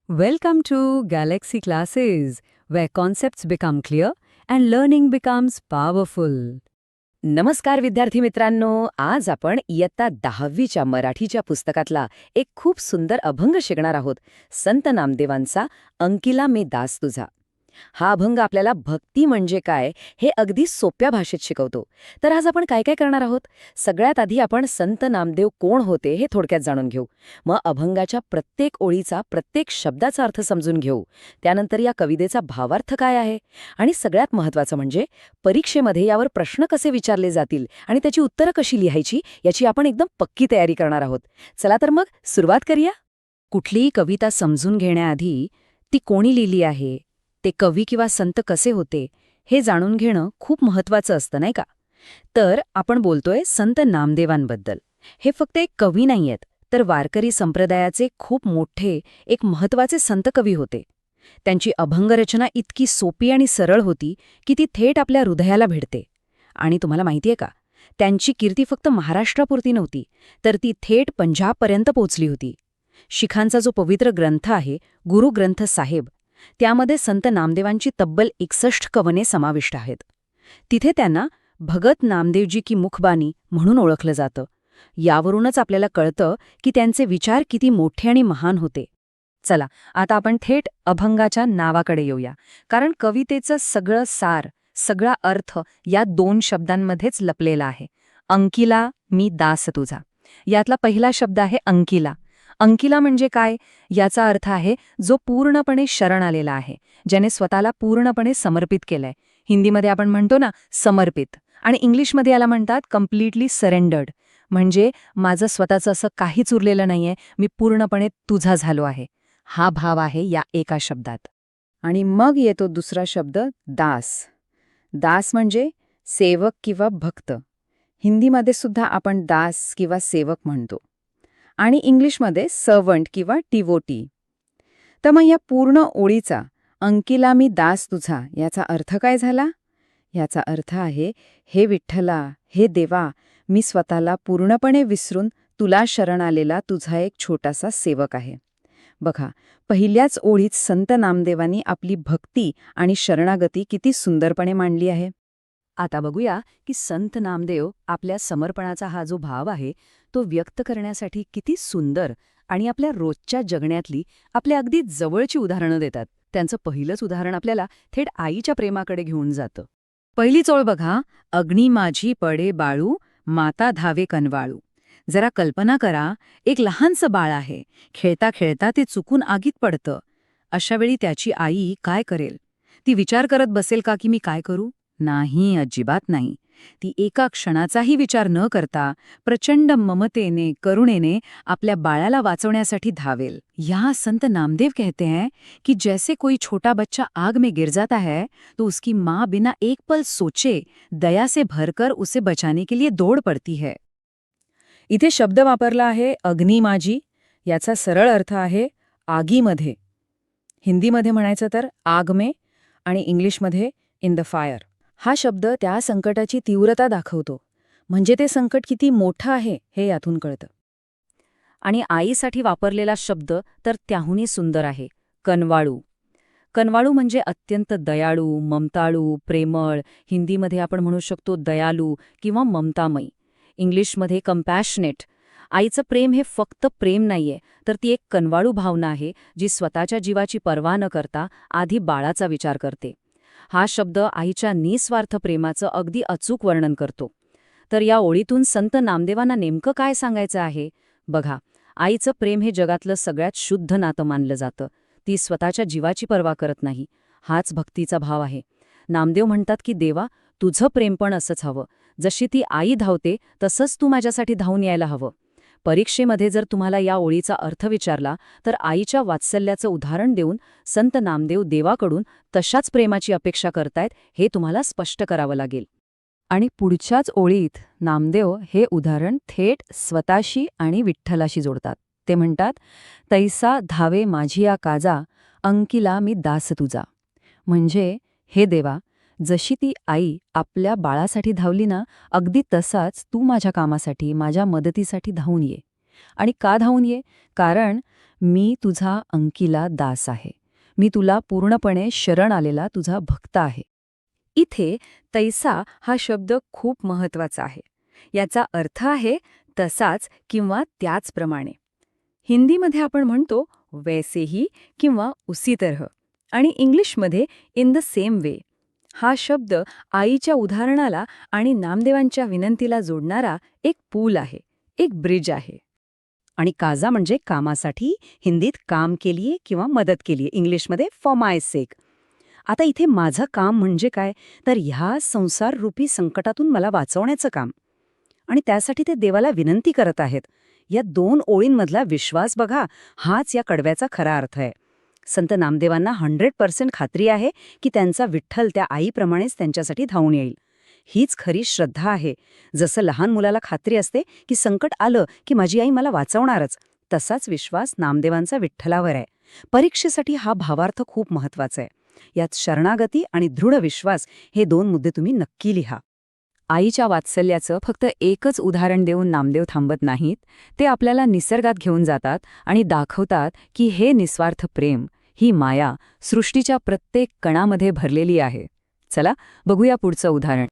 Welcome to Galaxy Classes, where concepts become clear and learning becomes powerful. नमस्कार विद्यार्थी मित्रांनो, आज आपण इयत्ता 10वीच्या मराठीच्या पुस्तकातला एक खूप सुंदर अभंग शिकणार आहोत. संत नामदेवांचा अंकिला मी दास तुझा. हा अभंग आपल्याला भक्ती म्हणजे काय हे अगदी सोप्या भाषेत शिकवतो. तर आज आपण काय काय करणार आहोत? सगळ्यात आधी आपण संत नामदेव कोण होते हे थोडक्यात जाणून घेऊ. मग अभंगाच्या प्रत्येक ओळीचा, प्रत्येक शब्दाचा अर्थ समजून घेऊ. त्यानंतर या कवितेचा भावार्थ काय आहे आणि सगळ्यात महत्त्वाचं म्हणजे परीक्षेमध्ये यावर प्रश्न कसे विचारले जातील आणि त्याची उत्तरं कशी लिहायची याची आपण एकदम पक्की तयारी करणार आहोत. चला तर मग सुरुवात करूया. कुठलीही कविता समजून घेण्याआधी ती कोणी लिहिली आहे, ते कवी किंवा संत कसे होते, हे जाणून घेणं खूप महत्त्वाचं असतं नाही का? तर आपण बोलतोय संत नामदेवांबद्दल. हे फक्त एक कवी नाहीयेत, तर वारकरी संप्रदायाचे खूप मोठे, एक महत्त्वाचे संत कवी होते. त्यांची अभंगरचना इतकी सोपी आणि सरळ होती की ती थेट आपल्या हृदयाला भिडते. आणि तुम्हाला माहितीये का, त्यांची कीर्ती फक्त महाराष्ट्रापुरती नव्हती, तर ती थेट पंजाबपर्यंत पोचली होती. शिखांचा जो पवित्र ग्रंथ आहे, गुरु ग्रंथ साहेब, त्यामध्ये संत नामदेवांची तब्बल 61 कवने समाविष्ट आहेत. तिथे त्यांना भगत नामदेवजी की मुखबानी म्हणून ओळखलं जातं. यावरूनच आपल्याला कळतं की त्यांचे विचार किती मोठे आणि महान होते. चला, आता आपण थेट अभंगाच्या नावाकडे येऊया, कारण कवितेचं सगळं सार, सगळा अर्थ या 2 शब्दांमध्येच लपलेला आहे. अंकिला मी दास तुझा. यातला पहिला शब्द आहे अंकिला. अंकिला म्हणजे काय? याचा अर्थ आहे जो पूर्णपणे शरण आलेला आहे, ज्याने स्वतःला पूर्णपणे समर्पित केलंय. हिंदीमध्ये आपण म्हणतो ना समर्पित, आणि इंग्लिशमध्ये याला म्हणतात कम्प्लिटली सरेंडर्ड. म्हणजे माझं स्वतःचं असं काहीच उरलेलं नाहीये, मी पूर्णपणे तुझा झालो आहे. हा भाव आहे या एका शब्दात. आणि मग येतो दुसरा शब्द दास. दास म्हणजे सेवक किंवा भक्त. हिंदीमध्ये सुद्धा आपण दास किंवा सेवक म्हणतो, आणि इंग्लिशमध्ये सर्वंट किंवा टिवोटी. तर मग या पूर्ण ओळीचा अंकिला मी दास तुझा याचा अर्थ काय झाला? याचा अर्थ आहे, हे विठ्ठला, हे देवा, मी स्वतःला पूर्णपणे विसरून तुला शरण आलेला तुझा एक छोटासा सेवक आहे. बघा, पहिल्याच ओळीत संत नामदेवांनी आपली भक्ती आणि शरणागती किती सुंदरपणे मांडली आहे. आता बघूया की संत नामदेव आपल्या समर्पणाचा हा जो भाव आहे तो व्यक्त करण्यासाठी किती सुंदर आणि आपल्या रोजच्या जगण्यातली आपल्या अगदी जवळची उदाहरणं देतात. त्यांचं पहिलंच उदाहरण आपल्याला थेट आईच्या प्रेमाकडे घेऊन जातं. पहिलीच ओळ बघा, अग्नी माझी पडे बाळू, माता धावे कनवाळू. जरा कल्पना करा, एक लहानसं बाळ आहे, खेळता खेळता ते चुकून आगीत पडतं. अशा वेळी त्याची आई काय करेल? ती विचार करत बसेल का की मी काय करू? नाही, अजिबात नाही. ती एका क्षणाचाही विचार न करता प्रचंड ममतेने, करुणेने आपल्या बाळाला वाचवण्यासाठी धावेल. यहाँ संत नामदेव कहते हैं कि जैसे कोई छोटा बच्चा आग में गिर जाता है तो उसकी माँ बिना एक पल सोचे दया से भरकर उसे बचाने के लिए दौड़ पड़ती है. इथे शब्द वापरला आहे अग्नी माझी. याचा सरळ अर्थ आहे आगीमध्ये. हिंदीमध्ये म्हणायचं तर आग में, आणि इंग्लिशमध्ये इन द फायर. हा शब्द त्या संकटाची तीव्रता दाखवतो. म्हणजे ते संकट किती मोठं आहे हे यातून कळतं. आणि आईसाठी वापरलेला शब्द तर त्याहूनही सुंदर आहे, कनवाळू. कनवाळू म्हणजे अत्यंत दयाळू, ममताळू, प्रेमळ. हिंदीमध्ये आपण म्हणू शकतो दयालू किंवा ममतामयी. इंग्लिशमध्ये कंपॅशनेट. आईचं प्रेम हे फक्त प्रेम नाहीये, तर ती एक कनवाळू भावना आहे जी स्वतःच्या जीवाची पर्वा न करता आधी बाळाचा विचार करते. हा शब्द आईच्या निस्वार्थ प्रेमाचं अगदी अचूक वर्णन करतो. तर या ओळीतून संत नामदेवांना नेमकं काय सांगायचं आहे? बघा, आईचं प्रेम हे जगातलं सगळ्यात शुद्ध नातं मानलं जातं. ती स्वतःच्या जीवाची पर्वा करत नाही. हाच भक्तीचा भाव आहे. नामदेव म्हणतात की देवा, तुझं प्रेम पण असंच हवं. जशी ती आई धावते तसंच तू माझ्यासाठी धावून यायला हवं. परीक्षेमध्ये जर तुम्हाला या ओळीचा अर्थ विचारला तर आईच्या वात्सल्याचं उदाहरण देऊन संत नामदेव देवाकडून तशाच प्रेमाची अपेक्षा करतायत हे तुम्हाला स्पष्ट करावं लागेल. आणि पुढच्याच ओळीत नामदेव हे उदाहरण थेट स्वतःशी आणि विठ्ठलाशी जोडतात. ते म्हणतात, तैसा धावे माझिया काजा, अंकिला मी दास तुझा. म्हणजे, हे देवा, जशी ती आई आपल्या बाळासाठी धावली ना, अगदी तसाच तू माझ्या कामासाठी, माझ्या मदतीसाठी धावून ये. आणि का धावून ये? कारण मी तुझा अंकिला दास आहे. मी तुला पूर्णपणे शरण आलेला तुझा भक्त आहे. इथे तैसा हा शब्द खूप महत्वाचा आहे. याचा अर्थ आहे तसाच किंवा त्याचप्रमाणे. हिंदीमध्ये आपण म्हणतो वैसेही किंवा उसी तरह आणि इंग्लिशमध्ये इन द सेम वे. हा शब्द आईच्या उदाहरणाला आणि नामदेवांच्या विनंतीला जोडणारा एक पूल आहे, एक ब्रिज आहे. आणि काजा म्हणजे कामासाठी, हिंदीत काम केलीये किंवा मदत केलीये, इंग्लिशमध्ये फॉर माय सेक. आता इथे माझं काम म्हणजे काय, तर ह्या संसाररूपी संकटातून मला वाचवण्याचं काम. आणि त्यासाठी ते देवाला विनंती करत आहेत. या 2 ओळींमधला विश्वास बघा, हाच या कडव्याचा खरा अर्थ आहे. संत नामदेवांना 100% खात्री आहे की त्यांचा विठ्ठल त्या आईप्रमाणेच त्यांच्यासाठी धावून येईल. हीच खरी श्रद्धा आहे. जसं लहान मुलाला खात्री असते की संकट आलं की माझी आई मला वाचवणारच, तसाच विश्वास नामदेवांचा विठ्ठलावर आहे. परीक्षेसाठी हा भावार्थ खूप महत्वाचा आहे. यात शरणागती आणि दृढ विश्वास हे 2 मुद्दे तुम्ही नक्की लिहा. आईच्या वात्सल्याचं फक्त एकच उदाहरण देऊन नामदेव थांबत नाहीत. ते आपल्याला निसर्गात घेऊन जातात आणि दाखवतात की हे निस्वार्थ प्रेम, ही माया सृष्टीच्या प्रत्येक कणामध्ये भरलेली आहे. चला बघूया पुढचं उदाहरण.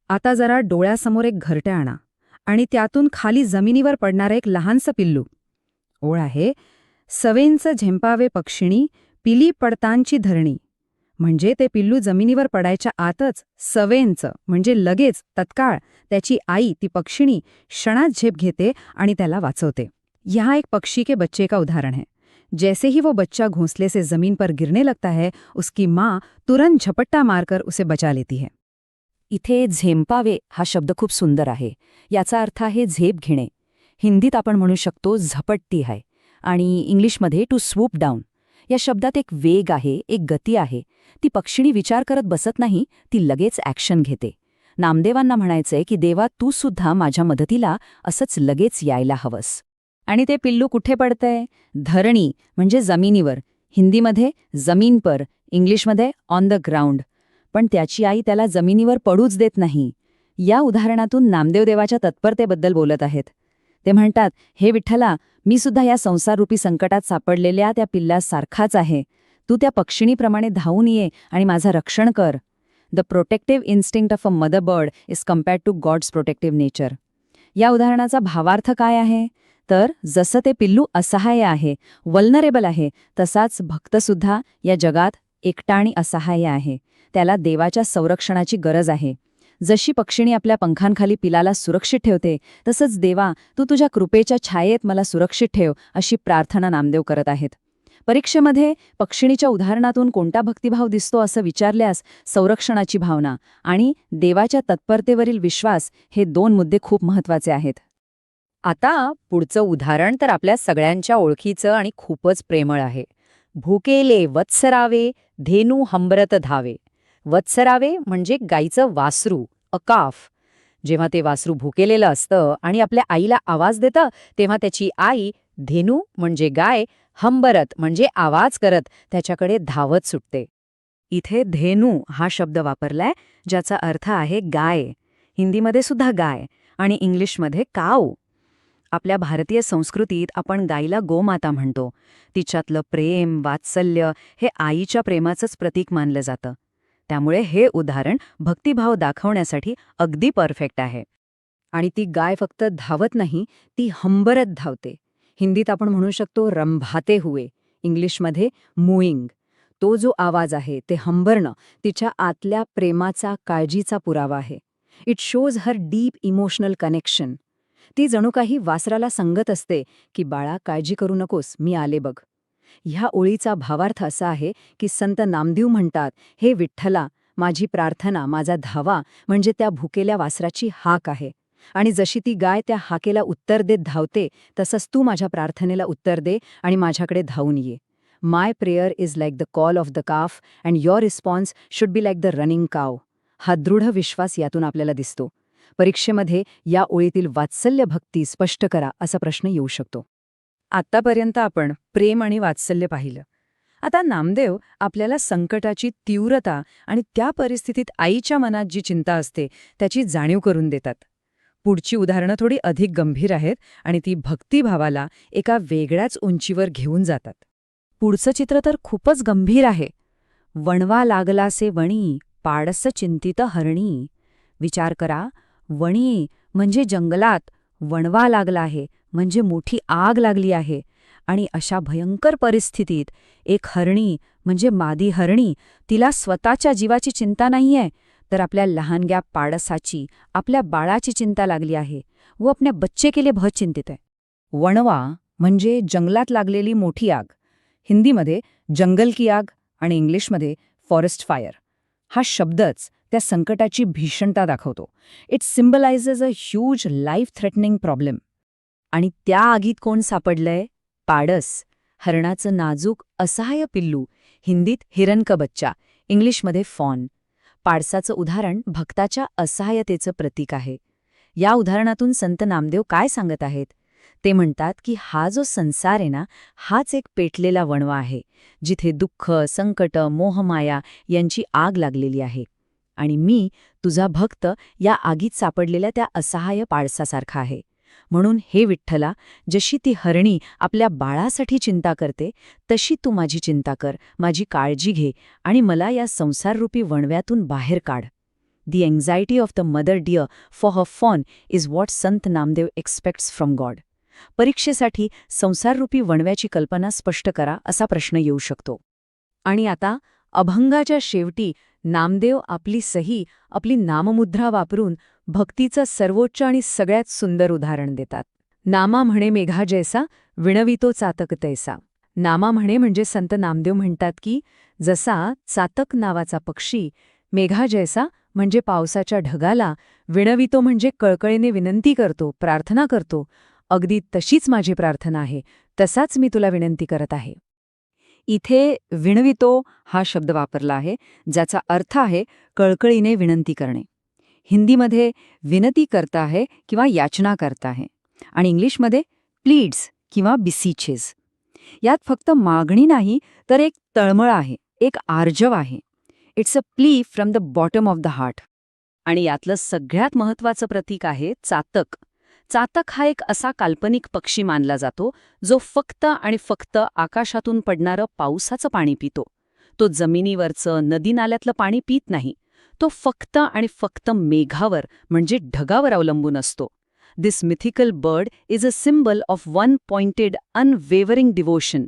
आता जरा डोळ्यासमोर एक घरटे आणा आणि त्यातून खाली जमिनीवर पडणारं एक लहानसं पिल्लू. ओळ आहे, सवेंच झेंपावे पक्षिणी, पिली पडतांची धरणी. म्हणजे ते पिल्लू जमिनीवर पडायच्या आतच सवेंच म्हणजे लगेच तत्काळ त्याची आई ती पक्षिणी क्षणात झेप घेते आणि त्याला वाचवते. यहाँ एक पक्षी के बच्चे का उदाहरण है. जैसे ही वो बच्चा घोंसले से जमीन पर गिरने लगता है, उसकी माँ तुरंत झपट्टा मारकर उसे बचा लेती है. इथे झेंपावे हा शब्द खूप सुंदर आहे. याचा अर्थ आहे झेप घेणे. हिंदीत आपण म्हणू शकतो झपट्टी आहे आणि इंग्लिशमध्ये टू स्वूप डाऊन. या शब्दात एक वेग आहे, एक गती आहे. ती पक्षिणी विचार करत बसत नाही, ती लगेच ॲक्शन घेते. नामदेवांना म्हणायचंय की देवा तू सुद्धा माझ्या मदतीला असंच लगेच यायला हवंस. आणि ते पिल्लू कुठे पडतंय? धरणी म्हणजे जमिनीवर. हिंदीमध्ये जमीन पर, इंग्लिशमध्ये ऑन द ग्राउंड. पण त्याची आई त्याला जमिनीवर पडूच देत नाही. या उदाहरणातून नामदेव देवाच्या तत्परतेबद्दल बोलत आहेत. ते म्हणतात, हे विठ्ठला, मी सुद्धा या संसाररूपी संकटात सापडलेल्या त्या पिल्लासारखाच आहे. तू त्या पक्षिणीप्रमाणे धावून ये आणि माझं रक्षण कर. The protective instinct of a mother bird is compared to God's protective nature. या उदाहरणाचा भावार्थ काय आहे? तर जसं ते पिल्लू असहाय्य आहे, वल्नरेबल आहे, तसाच भक्तसुद्धा या जगात एकटा आणि असहाय्य आहे. त्याला देवाच्या संरक्षणाची गरज आहे. जशी पक्षिणी आपल्या पंखांखाली पिलाला सुरक्षित ठेवते, तसंच देवा तू तुझ्या कृपेच्या छायेत मला सुरक्षित ठेव, अशी प्रार्थना नामदेव करत आहेत. परीक्षेमध्ये पक्षिणीच्या उदाहरणातून कोणता भक्तिभाव दिसतो असं विचारल्यास संरक्षणाची भावना आणि देवाच्या तत्परतेवरील विश्वास हे 2 मुद्दे खूप महत्वाचे आहेत. आता पुढचं उदाहरण तर आपल्या सगळ्यांच्या ओळखीचं आणि खूपच प्रेमळ आहे. भुकेले वत्सरावे, धेनू हंबरत धावे. वत्सरावे म्हणजे गाईचं वासरू, अ काफ. जेव्हा ते वासरू भुकेलेलं असतं आणि आपल्या आईला आवाज देतं, तेव्हा त्याची आई धेनू म्हणजे गाय, हंबरत म्हणजे आवाज करत त्याच्याकडे धावत सुटते. इथे धेनू हा शब्द वापरलाय, ज्याचा अर्थ आहे गाय. हिंदीमध्ये सुद्धा गाय आणि इंग्लिशमध्ये काऊ. आपल्या भारतीय संस्कृतीत आपण गाईला गोमाता म्हणतो. तिच्यातलं प्रेम, वात्सल्य हे आईच्या प्रेमाचंच प्रतीक मानलं जातं. त्यामुळे हे उदाहरण भक्तिभाव दाखवण्यासाठी अगदी परफेक्ट आहे. आणि ती गाय फक्त धावत नाही, ती हंबरत धावते. हिंदीत आपण म्हणू शकतो रंभाते हुए, इंग्लिशमध्ये मूइंग. तो जो आवाज आहे ते हंबरणं तिच्या आतल्या प्रेमाचा, काळजीचा पुरावा आहे. It shows her deep emotional connection. ती जणू काही वासराला सांगत असते की बाळा काळजी करू नकोस, मी आले बघ. ह्या ओळीचा भावार्थ असा आहे की संत नामदेव म्हणतात, हे विठ्ठला, माझी प्रार्थना, माझा धावा म्हणजे त्या भुकेल्या वासराची हाक आहे. आणि जशी ती गाय त्या हाकेला उत्तर देत धावते, तसंच तू माझ्या प्रार्थनेला उत्तर दे आणि माझ्याकडे धावून ये. My prayer is like the call of the calf and your response should be like the running cow. हा दृढ विश्वास यातून आपल्याला दिसतो. परीक्षेमध्ये या ओळीतील वात्सल्य भक्ती स्पष्ट करा असा प्रश्न येऊ शकतो. आत्तापर्यंत आपण प्रेम आणि वात्सल्य पाहिलं. आता नामदेव आपल्याला संकटाची तीव्रता आणि त्या परिस्थितीत आईच्या मनात जी चिंता असते त्याची जाणीव करून देतात. पुढची उदाहरणं थोडी अधिक गंभीर आहेत आणि ती भक्तिभावाला एका वेगळ्याच उंचीवर घेऊन जातात. पुढचं चित्र तर खूपच गंभीर आहे. वणवा लागलासे वणी, पाडस चिंतित हरणी. विचार करा, वणी म्हणजे जंगलात, वणवा लागला आहे म्हणजे मोठी आग लागली आहे. आणि अशा भयंकर परिस्थितीत एक हरणी म्हणजे मादी हरणी, तिला स्वतःच्या जीवाची चिंता नाहीये, तर आपल्या लहानग्या पाडसाची, आपल्या बाळाची चिंता लागली आहे. वो अपने बच्चे के लिए बहुत चिंतित आहे. वणवा म्हणजे जंगलात लागलेली मोठी आग. हिंदीमध्ये जंगल की आग आणि इंग्लिशमध्ये फॉरेस्ट फायर. हा शब्दच त्या संकटाची भीषणता दाखवतो. It symbolises a huge life threatening problem. आणि त्या आगीत कोण सापडलंय? पाडस, हरणाचं नाजूक असहाय्य पिल्लू, हिंदीत हिरण बच्चा, इंग्लिशमध्ये फॉन. पाडसाचं उदाहरण भक्ताच्या असहाय्यतेचं प्रतीक आहे. या उदाहरणातून संत नामदेव काय सांगत आहेत? ते म्हणतात की हा जो संसार आहे ना, हाच एक पेटलेला वणवा आहे, जिथे दुःख, संकट, मोहमाया यांची आग लागलेली आहे. आणि मी, तुझा भक्त, या आगीत सापडलेल्या त्या असहाय्य पाडसासारखा आहे. म्हणून हे विठ्ठला, जशी ती हरणी आपल्या बाळासाठी चिंता करते, तशी तू माझी चिंता कर, माझी काळजी घे आणि मला या संसाररूपी वणव्यातून बाहेर काढ. The anxiety of the mother deer for her fawn is what Sant Namdev aspects from God. परीक्षेसाठी संसाररूपी वणव्याची कल्पना स्पष्ट करा असा प्रश्न येऊ शकतो. आणि आता अभंगाच्या शेवटी नामदेव आपली सही, आपली नाममुद्रा वापरून भक्तीचं सर्वोच्च आणि सगळ्यात सुंदर उदाहरण देतात. नामा म्हणे मेघा जैसा, विणवितो चातक तैसा. नामा म्हणे म्हणजे संत नामदेव म्हणतात की जसा चातक नावाचा पक्षी, मेघा जैसा म्हणजे पावसाच्या ढगाला, विणवितो म्हणजे कळकळीने विनंती करतो, प्रार्थना करतो. अगदी तशीच माझी प्रार्थना आहे, तसाच मी तुला विनंती करत आहे. इथे विणवितो हा शब्द वापरला आहे, ज्याचा अर्थ आहे कळकळीने विनंती करणे. हिंदीमध्ये विनती करता है किंवा याचना करता है आणि इंग्लिशमध्ये प्लीड्स किंवा बिसीचेस. यात फक्त मागणी नाही, तर एक तळमळ आहे, एक आर्जव आहे. इट्स अ प्ली from the bottom of the heart. आणि यातलं सगळ्यात महत्त्वाचं प्रतीक आहे चातक. चातक हा एक असा काल्पनिक पक्षी मानला जातो, जो फक्त आणि फक्त आकाशातून पडणारं पावसाचं पाणी पितो. तो जमिनीवरचं, नदी-नाल्यातलं पाणी पित नाही. तो फक्त आणि फक्त मेघावर म्हणजे ढगावर अवलंबून असतो. This mythical bird is a symbol of one pointed unwavering devotion.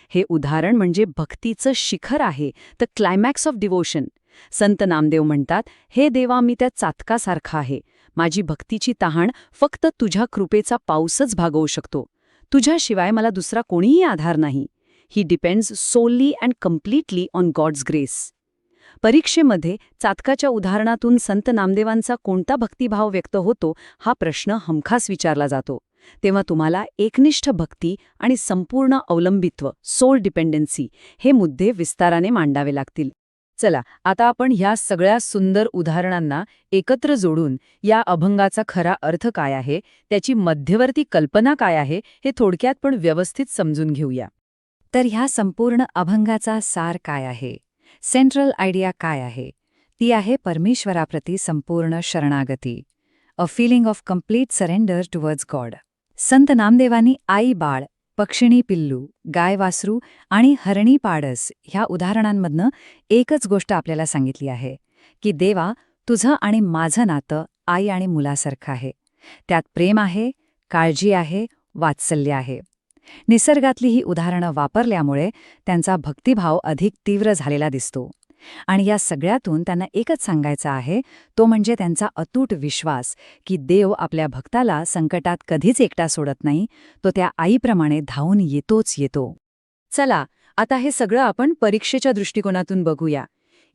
हे उदाहरण म्हणजे भक्तीचं शिखर आहे, द क्लायमॅक्स ऑफ डिवोशन. संत नामदेव म्हणतात, हे देवा, मी त्या चातकासारखा आहे. माझी भक्तीची तहान फक्त तुझ्या कृपेचा पाऊसच भागवू शकतो. तुझ्याशिवाय मला दुसरा कोणीही आधार नाही. He depends solely and completely on God's grace. परीक्षेमध्ये चातकाच्या उदाहरणातून संत नामदेवांचा कोणता भक्तिभाव व्यक्त होतो हा प्रश्न हमखास विचारला जातो. तेव्हा तुम्हाला एकनिष्ठ भक्ती आणि संपूर्ण अवलंबित्व, सोल डिपेंडन्सी, हे मुद्दे विस्ताराने मांडावे लागतील. चला, आता आपण ह्या सगळ्या सुंदर उदाहरणांना एकत्र जोडून या अभंगाचा खरा अर्थ काय आहे, त्याची मध्यवर्ती कल्पना काय आहे, हे थोडक्यात पण व्यवस्थित समजून घेऊया. तर ह्या संपूर्ण अभंगाचा सार काय आहे? सेंट्रल आयडिया काय आहे? ती आहे परमेश्वराप्रती संपूर्ण शरणागती, a feeling of complete surrender towards God. संत नामदेवांनी आई बाळ, पक्षिणी पिल्लू, गाय वासरू आणि हरणी पाडस ह्या उदाहरणांमधनं एकच गोष्ट आपल्याला सांगितली आहे की देवा, तुझं आणि माझं नातं आई आणि मुलासारखं आहे. त्यात प्रेम आहे, काळजी आहे, वात्सल्य आहे. निसर्गातली ही उदाहरणं वापरल्यामुळे त्यांचा भक्तिभाव अधिक तीव्र झालेला दिसतो. आणि या सगळ्यातून त्यांना एकच सांगायचं आहे, तो म्हणजे त्यांचा अतूट विश्वास की देव आपल्या भक्ताला संकटात कधीच एकटा सोडत नाही, तो त्या आईप्रमाणे धावून येतोच येतो. चला, आता हे सगळं आपण परीक्षेच्या दृष्टिकोनातून बघूया.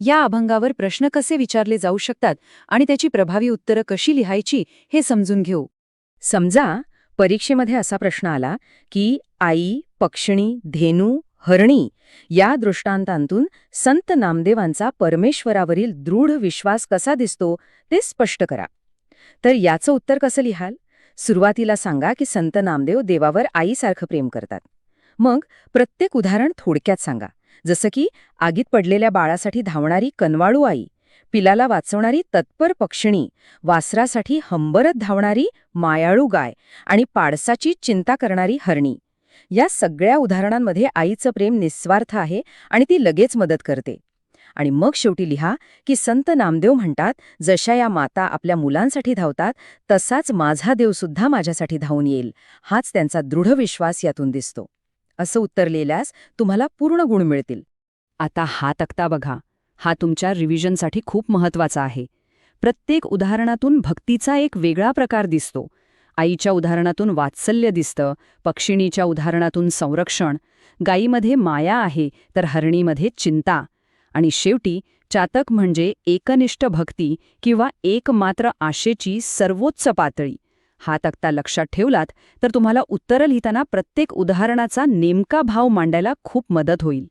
या अभंगावर प्रश्न कसे विचारले जाऊ शकतात आणि त्याची प्रभावी उत्तरं कशी लिहायची हे समजून घेऊ. समजा परीक्षेमध्ये असा प्रश्न आला की आई, पक्षिणी, धेनू, हरणी या दृष्टांतांतून संत नामदेवांचा परमेश्वरावरील दृढ विश्वास कसा दिसतो ते स्पष्ट करा. तर याचं उत्तर कसं लिहाल? सुरुवातीला सांगा की संत नामदेव देवावर आईसारखं प्रेम करतात. मग प्रत्येक उदाहरण थोडक्यात सांगा, जसं की आगीत पडलेल्या बाळासाठी धावणारी कनवाळू आई, पिलाला वाचवणारी तत्पर पक्षिणी, वासरासाठी हंबरत धावणारी मायाळू गाय आणि पाडसाची चिंता करणारी हरणी. या सगळ्या उदाहरणांमध्ये आईचं प्रेम निस्वार्थ आहे आणि ती लगेच मदत करते. आणि मग शेवटी लिहा की संत नामदेव म्हणतात, जशा या माता आपल्या मुलांसाठी धावतात तसाच माझा देवसुद्धा माझ्यासाठी धावून येईल. हाच त्यांचा दृढ विश्वास यातून दिसतो. असं उत्तर लिहिल्यास तुम्हाला पूर्ण गुण मिळतील. आता हा तक्ता बघा. हा तुमच्या रिव्हिजनसाठी खूप महत्वाचा आहे. प्रत्येक उदाहरणातून भक्तीचा एक वेगळा प्रकार दिसतो. आईच्या उदाहरणातून वात्सल्य दिसतं, पक्षिणीच्या उदाहरणातून संरक्षण, गायीमध्ये माया आहे तर हरणीमध्ये चिंता, आणि शेवटी चातक म्हणजे एकनिष्ठ भक्ती किंवा एकमात्र आशेची सर्वोच्च पातळी. हा तक्ता लक्षात ठेवलात तर तुम्हाला उत्तरं लिहिताना प्रत्येक उदाहरणाचा नेमका भाव मांडायला खूप मदत होईल.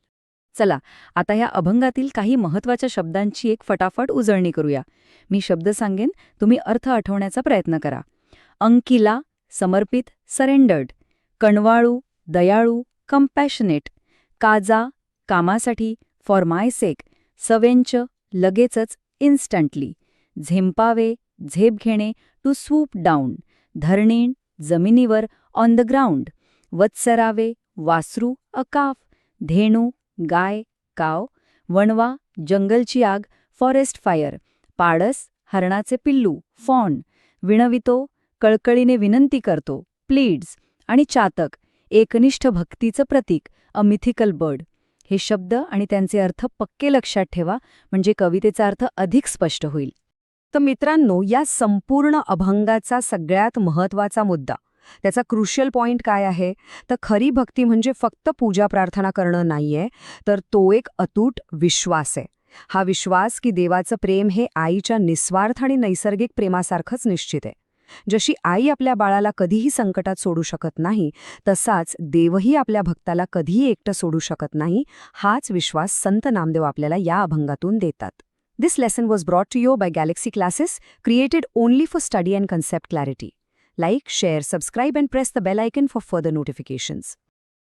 चला, आता या अभंगातील काही महत्त्वाच्या शब्दांची एक फटाफट उजळणी करूया. मी शब्द सांगेन, तुम्ही अर्थ आठवण्याचा प्रयत्न करा. अंकिला, समर्पित, सरेंडर्ड. कणवाळू, दयाळू, कंपॅशनेट. काजा, कामासाठी, फॉर माय सेक. सवेंच, लगेचच, इन्स्टंटली. झेंपावे, झेप घेणे, टू स्वूप डाऊन. धरणीण, जमिनीवर, ऑन द ग्राउंड. वत्सरावे, वासरू, अ काफ. धेणू, गाय, काव. वणवा, जंगलची आग, फॉरेस्ट फायर. पाडस, हरणाचे पिल्लू, फॉन. विणवितो, कळकळीने विनंती करतो, प्लीड्स. आणि चातक, एकनिष्ठ भक्तीचं प्रतीक, अ मिथिकल बर्ड. हे शब्द आणि त्यांचे अर्थ पक्के लक्षात ठेवा, म्हणजे कवितेचा अर्थ अधिक स्पष्ट होईल. तर मित्रांनो, या संपूर्ण अभंगाचा सगळ्यात महत्त्वाचा मुद्दा, त्याचा क्रुशियल पॉइंट काय आहे, तर खरी भक्ती म्हणजे फक्त पूजा प्रार्थना करणं नाहीये, तर तो एक अतूट विश्वास आहे. हा विश्वास की देवाचं प्रेम हे आईच्या निस्वार्थ आणि नैसर्गिक प्रेमासारखंच निश्चित आहे. जशी आई आपल्या बाळाला कधीही संकटात सोडू शकत नाही, तसाच देवही आपल्या भक्ताला कधीही एकटं सोडू शकत नाही. हाच विश्वास संत नामदेव आपल्याला या अभंगातून देतात. This lesson was brought to you by Galaxy Classes, created only for study and concept clarity. Like, share, subscribe and press the bell icon for further notifications.